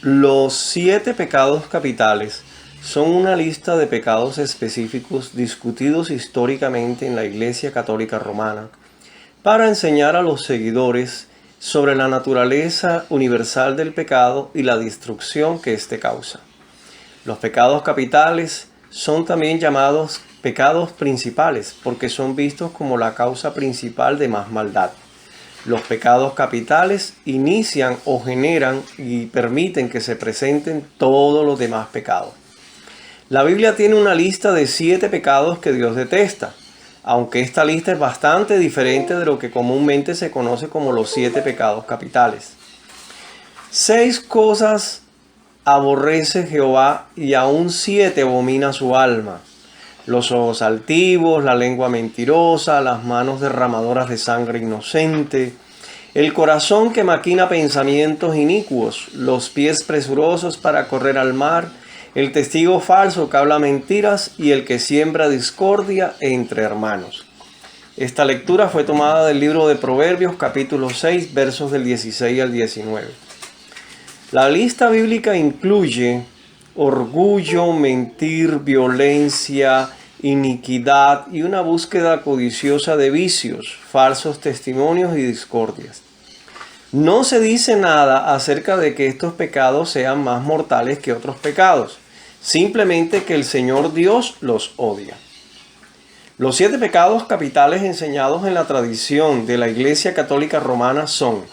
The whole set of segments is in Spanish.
Los 7 pecados capitales son una lista de pecados específicos discutidos históricamente en la Iglesia Católica Romana para enseñar a los seguidores sobre la naturaleza universal del pecado y la destrucción que éste causa. Los pecados capitales son también llamados pecados principales porque son vistos como la causa principal de más maldad. Los pecados capitales inician o generan y permiten que se presenten todos los demás pecados. La Biblia tiene una lista de 7 pecados que Dios detesta, aunque esta lista es bastante diferente de lo que comúnmente se conoce como los 7 pecados capitales. 6 cosas aborrece Jehová y aún 7 abomina su alma: los ojos altivos, la lengua mentirosa, las manos derramadoras de sangre inocente, el corazón que maquina pensamientos inicuos, los pies presurosos para correr al mar, el testigo falso que habla mentiras y el que siembra discordia entre hermanos. Esta lectura fue tomada del libro de Proverbios, capítulo 6, versos del 16 al 19. La lista bíblica incluye orgullo, mentir, violencia, iniquidad y una búsqueda codiciosa de vicios, falsos testimonios y discordias. No se dice nada acerca de que estos pecados sean más mortales que otros pecados, simplemente que el Señor Dios los odia. Los 7 pecados capitales enseñados en la tradición de la Iglesia Católica Romana son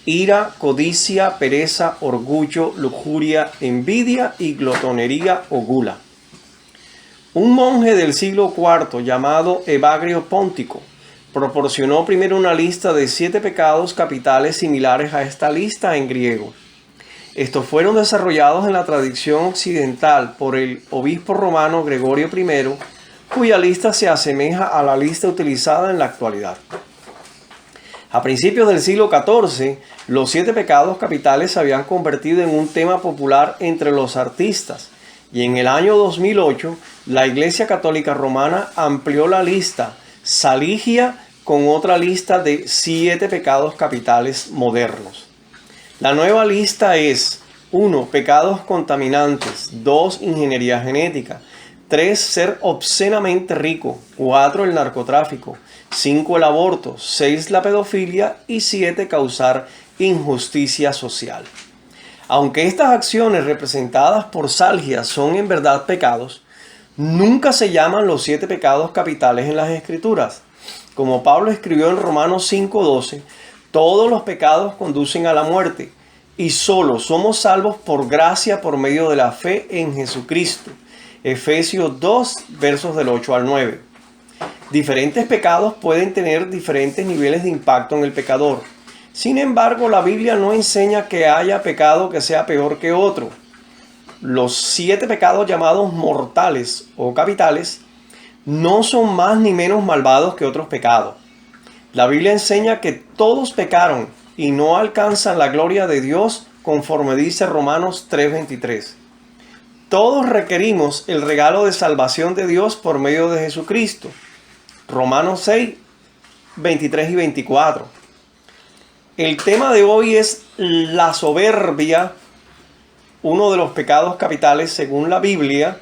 ira, codicia, pereza, orgullo, lujuria, envidia y glotonería o gula. Un monje del siglo IV llamado Evagrio Póntico proporcionó primero una lista de 7 pecados capitales similares a esta lista en griego. Estos fueron desarrollados en la tradición occidental por el obispo romano Gregorio I, cuya lista se asemeja a la lista utilizada en la actualidad. A principios del siglo XIV, los 7 pecados capitales se habían convertido en un tema popular entre los artistas, y en el año 2008, la Iglesia Católica Romana amplió la lista saligia con otra lista de 7 pecados capitales modernos. La nueva lista es 1. Pecados contaminantes, 2. Ingeniería genética, 3. Ser obscenamente rico, 4. El narcotráfico, 5. El aborto, 6. La pedofilia y 7. Causar injusticia social. Aunque estas acciones representadas por salgia son en verdad pecados, nunca se llaman los 7 pecados capitales en las Escrituras. Como Pablo escribió en Romanos 5:12, todos los pecados conducen a la muerte y solo somos salvos por gracia por medio de la fe en Jesucristo. Efesios 2, versos del 8 al 9. Diferentes pecados pueden tener diferentes niveles de impacto en el pecador. Sin embargo, la Biblia no enseña que haya pecado que sea peor que otro. Los 7 pecados llamados mortales o capitales no son más ni menos malvados que otros pecados. La Biblia enseña que todos pecaron y no alcanzan la gloria de Dios, conforme dice Romanos 3:23. Todos requerimos el regalo de salvación de Dios por medio de Jesucristo. Romanos 6, 23 y 24. El tema de hoy es la soberbia, uno de los pecados capitales según la Biblia.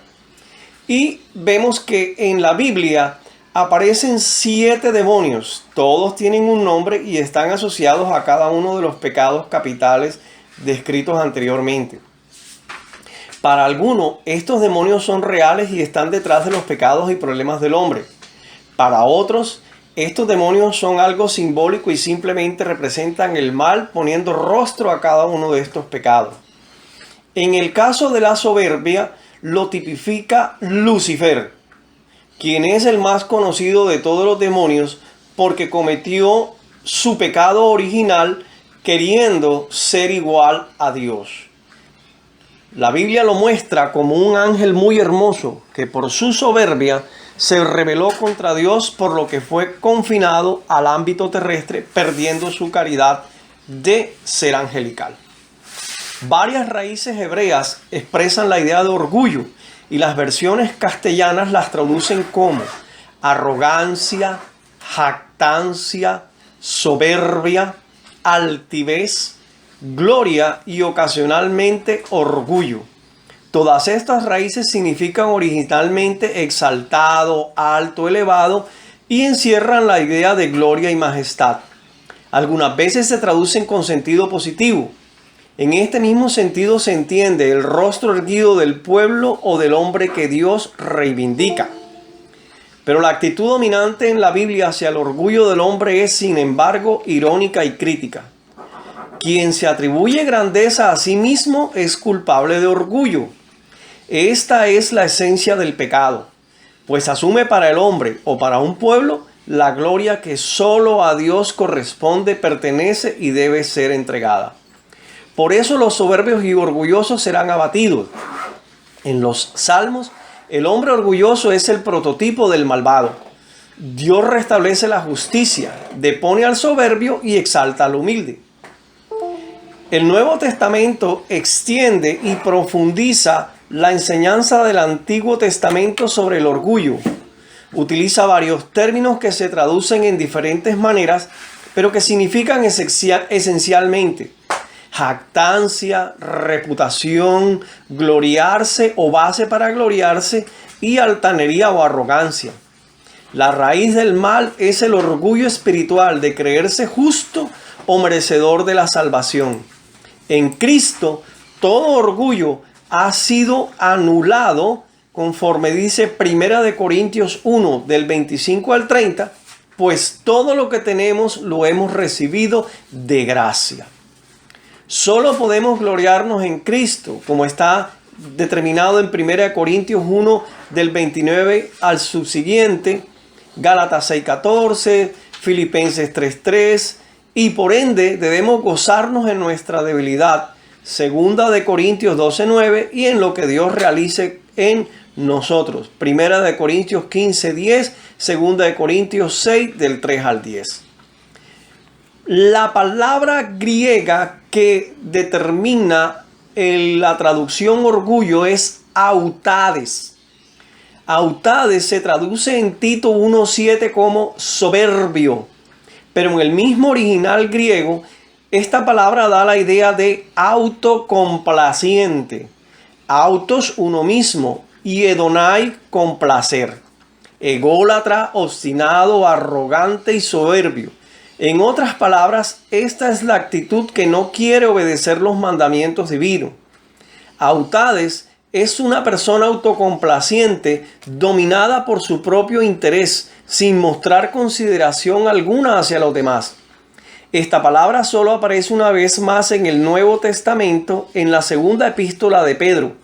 Y vemos que en la Biblia aparecen 7 demonios. Todos tienen un nombre y están asociados a cada uno de los pecados capitales descritos anteriormente. Para algunos, estos demonios son reales y están detrás de los pecados y problemas del hombre. Para otros, estos demonios son algo simbólico y simplemente representan el mal, poniendo rostro a cada uno de estos pecados. En el caso de la soberbia, lo tipifica Lucifer, quien es el más conocido de todos los demonios porque cometió su pecado original queriendo ser igual a Dios. La Biblia lo muestra como un ángel muy hermoso que por su soberbia se rebeló contra Dios, por lo que fue confinado al ámbito terrestre, perdiendo su caridad de ser angelical. Varias raíces hebreas expresan la idea de orgullo y las versiones castellanas las traducen como arrogancia, jactancia, soberbia, altivez, gloria y ocasionalmente orgullo. Todas estas raíces significan originalmente exaltado, alto, elevado y encierran la idea de gloria y majestad. Algunas veces se traducen con sentido positivo. En este mismo sentido se entiende el rostro erguido del pueblo o del hombre que Dios reivindica. Pero la actitud dominante en la Biblia hacia el orgullo del hombre es, sin embargo, irónica y crítica. Quien se atribuye grandeza a sí mismo es culpable de orgullo. Esta es la esencia del pecado, pues asume para el hombre o para un pueblo la gloria que solo a Dios corresponde, pertenece y debe ser entregada. Por eso los soberbios y orgullosos serán abatidos. En los Salmos, el hombre orgulloso es el prototipo del malvado. Dios restablece la justicia, depone al soberbio y exalta al humilde. El Nuevo Testamento extiende y profundiza la enseñanza del Antiguo Testamento sobre el orgullo. Utiliza varios términos que se traducen en diferentes maneras, pero que significan esencialmente jactancia, reputación, gloriarse o base para gloriarse y altanería o arrogancia. La raíz del mal es el orgullo espiritual de creerse justo o merecedor de la salvación. En Cristo, todo orgullo ha sido anulado, conforme dice 1 Corintios 1, del 25 al 30, pues todo lo que tenemos lo hemos recibido de gracia. Solo podemos gloriarnos en Cristo, como está determinado en 1 Corintios 1, del 29 al subsiguiente, Gálatas 6:14, Filipenses 3:3, y por ende debemos gozarnos en nuestra debilidad, 2 Corintios 12:9, y en lo que Dios realice en nosotros, 1 Corintios 15:10, 2 Corintios 6, del 3 al 10. La palabra griega que determina la traducción orgullo es autades. Autades se traduce en Tito 1:7 como soberbio, pero en el mismo original griego, esta palabra da la idea de autocomplaciente. Autos, uno mismo, y edonai, complacer. Ególatra, obstinado, arrogante y soberbio. En otras palabras, esta es la actitud que no quiere obedecer los mandamientos divinos. Autades es una persona autocomplaciente, dominada por su propio interés, sin mostrar consideración alguna hacia los demás. Esta palabra solo aparece una vez más en el Nuevo Testamento, en la segunda epístola de Pedro,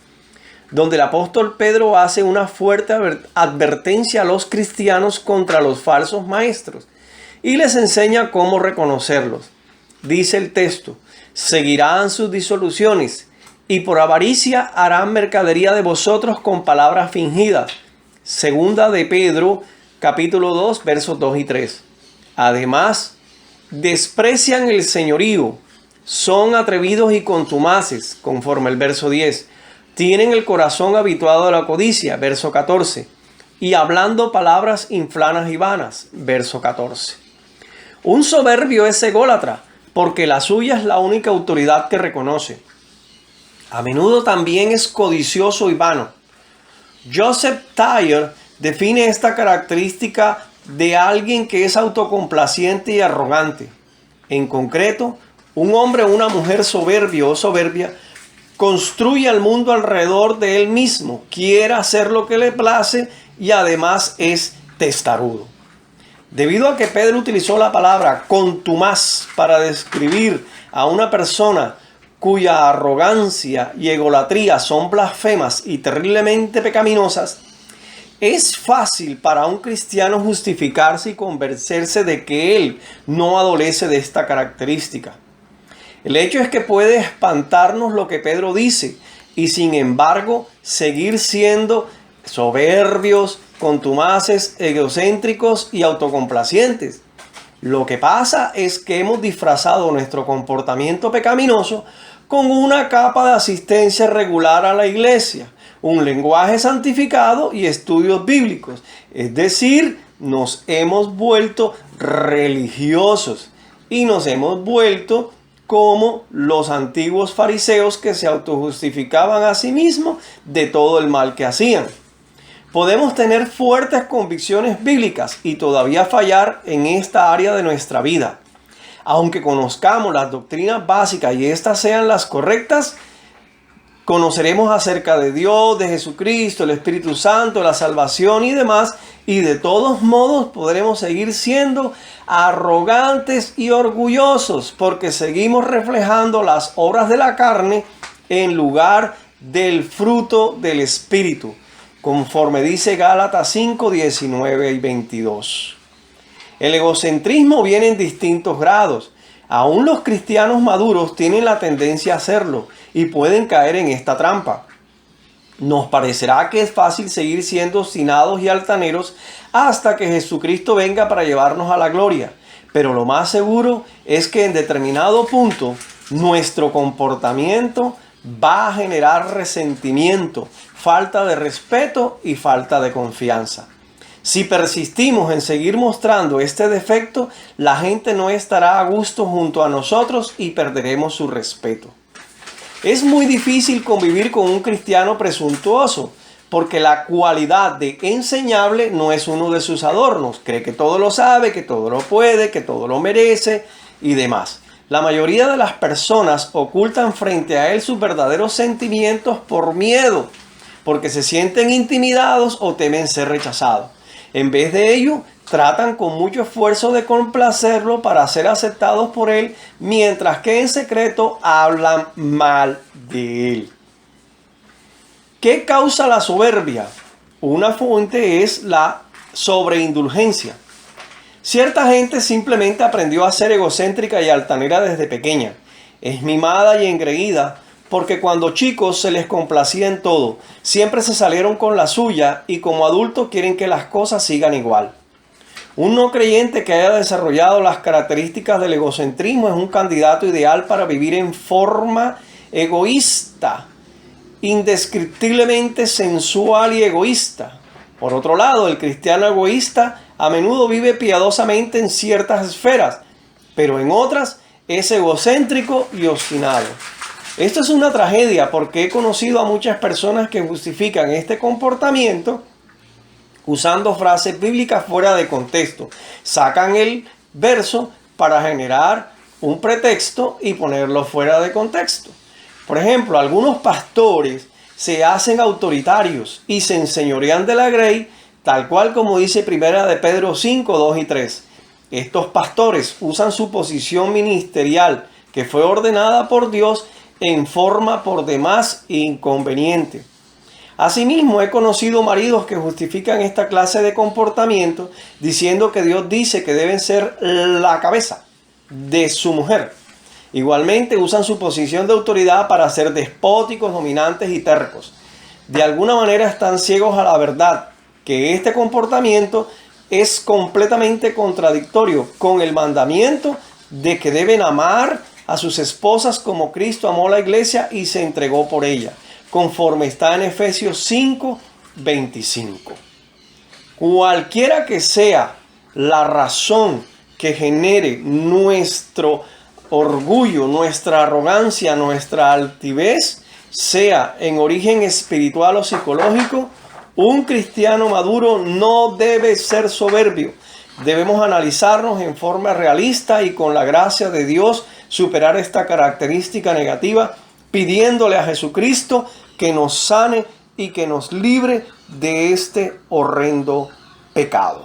donde el apóstol Pedro hace una fuerte advertencia a los cristianos contra los falsos maestros y les enseña cómo reconocerlos. Dice el texto: seguirán sus disoluciones y por avaricia harán mercadería de vosotros con palabras fingidas. Segunda de Pedro, capítulo 2, versos 2 y 3. Además, desprecian el señorío, son atrevidos y contumaces, conforme el verso 10. Tienen el corazón habituado a la codicia, verso 14. Y hablando palabras inflanas y vanas, verso 14. Un soberbio es ególatra, porque la suya es la única autoridad que reconoce. A menudo también es codicioso y vano. Joseph Tyer define esta característica de alguien que es autocomplaciente y arrogante. En concreto, un hombre o una mujer soberbio o soberbia construye al mundo alrededor de él mismo, quiere hacer lo que le place y además es testarudo. Debido a que Pedro utilizó la palabra contumaz para describir a una persona cuya arrogancia y egolatría son blasfemas y terriblemente pecaminosas, es fácil para un cristiano justificarse y convencerse de que él no adolece de esta característica. El hecho es que puede espantarnos lo que Pedro dice y sin embargo seguir siendo soberbios, contumaces, egocéntricos y autocomplacientes. Lo que pasa es que hemos disfrazado nuestro comportamiento pecaminoso con una capa de asistencia regular a la iglesia, un lenguaje santificado y estudios bíblicos. Es decir, nos hemos vuelto religiosos y nos hemos vuelto como los antiguos fariseos que se autojustificaban a sí mismos de todo el mal que hacían. Podemos tener fuertes convicciones bíblicas y todavía fallar en esta área de nuestra vida. Aunque conozcamos las doctrinas básicas y estas sean las correctas, conoceremos acerca de Dios, de Jesucristo, el Espíritu Santo, la salvación y demás, y de todos modos podremos seguir siendo arrogantes y orgullosos porque seguimos reflejando las obras de la carne en lugar del fruto del Espíritu, conforme dice Gálatas 5, 19 y 22. El egocentrismo viene en distintos grados. Aún los cristianos maduros tienen la tendencia a hacerlo y pueden caer en esta trampa. Nos parecerá que es fácil seguir siendo obstinados y altaneros hasta que Jesucristo venga para llevarnos a la gloria. Pero lo más seguro es que en determinado punto nuestro comportamiento va a generar resentimiento, falta de respeto y falta de confianza. Si persistimos en seguir mostrando este defecto, la gente no estará a gusto junto a nosotros y perderemos su respeto. Es muy difícil convivir con un cristiano presuntuoso, porque la cualidad de enseñable no es uno de sus adornos. Cree que todo lo sabe, que todo lo puede, que todo lo merece y demás. La mayoría de las personas ocultan frente a él sus verdaderos sentimientos por miedo, porque se sienten intimidados o temen ser rechazados. En vez de ello, tratan con mucho esfuerzo de complacerlo para ser aceptados por él, mientras que en secreto hablan mal de él. ¿Qué causa la soberbia? Una fuente es la sobreindulgencia. Cierta gente simplemente aprendió a ser egocéntrica y altanera desde pequeña. Es mimada y engreída porque cuando chicos se les complacía en todo. Siempre se salieron con la suya y como adultos quieren que las cosas sigan igual. Un no creyente que haya desarrollado las características del egocentrismo es un candidato ideal para vivir en forma egoísta, indescriptiblemente sensual y egoísta. Por otro lado, el cristiano egoísta a menudo vive piadosamente en ciertas esferas, pero en otras es egocéntrico y obstinado. Esto es una tragedia porque he conocido a muchas personas que justifican este comportamiento usando frases bíblicas fuera de contexto. Sacan el verso para generar un pretexto y ponerlo fuera de contexto. Por ejemplo, algunos pastores se hacen autoritarios y se enseñorean de la grey, tal cual como dice 1 de Pedro 5, 2 y 3. Estos pastores usan su posición ministerial que fue ordenada por Dios en forma por demás inconveniente. Asimismo, he conocido maridos que justifican esta clase de comportamiento diciendo que Dios dice que deben ser la cabeza de su mujer. Igualmente usan su posición de autoridad para ser despóticos, dominantes y tercos. De alguna manera están ciegos a la verdad, que este comportamiento es completamente contradictorio con el mandamiento de que deben amar a sus esposas como Cristo amó a la iglesia y se entregó por ella, conforme está en Efesios 5, 25. Cualquiera que sea la razón que genere nuestro orgullo, nuestra arrogancia, nuestra altivez, sea en origen espiritual o psicológico, un cristiano maduro no debe ser soberbio. Debemos analizarnos en forma realista y con la gracia de Dios superar esta característica negativa, pidiéndole a Jesucristo que nos sane y que nos libre de este horrendo pecado.